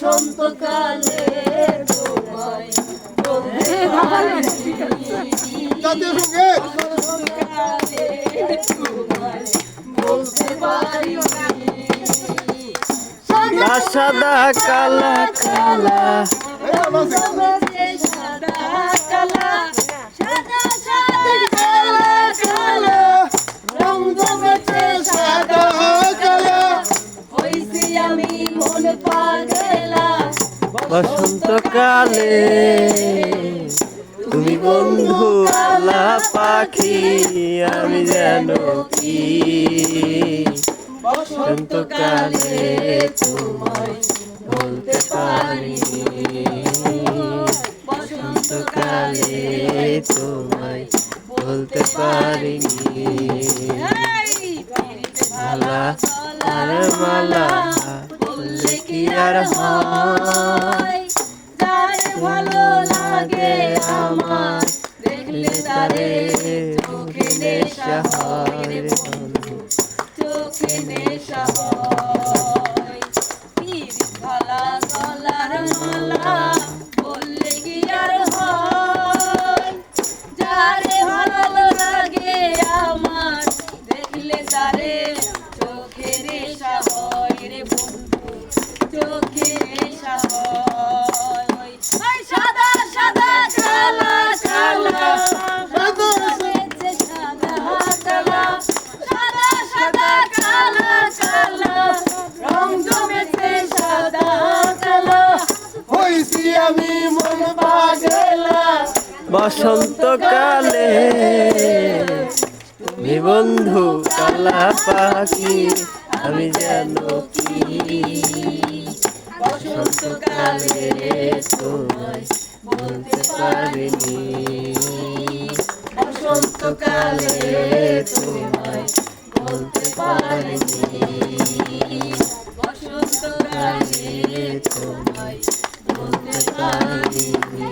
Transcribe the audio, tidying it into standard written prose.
বসন্তকালে তোমায় বলতে পারিনি। বসন্তকালে তোমায় বলতে পারিনি। সাদা কালা কালা জমেছে সাদা কালা, সাদা সাদা কালা কালা, রং জমেছে সাদা কালা, হইছি আমি মন পাগলা। বসন্তকালে তুমি বন্ধু কালা পাখি, আমি যেন কি বসন্তকালে তোমায় বলতে পারিনি। বসন্তকালে তোমায় বলতে পারিনি। মালা আর মালা বললে কি আর হয়, যারে ভালো লাগে আমার দেখলে তারে চোখে নেশা হয় রে বন্ধু, চোখে নেশা হয়। পীর ভালা গলার মালা বললে কি আর হয়, যারে ভালো লাগে আমার দেখলে তারে চোখে নেশা হয় রে বন্ধু, চোখে নেশা হয়। ওই সাদা সাদা কালা কালা, সাদা সাদা কালা, সাদা সাদা কালা কালা, রং জমেছে সাদা কালা, হইছি আমি মন পাগলা। বসন্তকালে তুমি বন্ধু কালা পাখি, আমি যেন কি বসন্তকালে তোমায় বলতে পারিনি। বসন্তকালে তোমায় বলতে পারিনি। বসন্তকালে তোমায় বলতে পারিনি।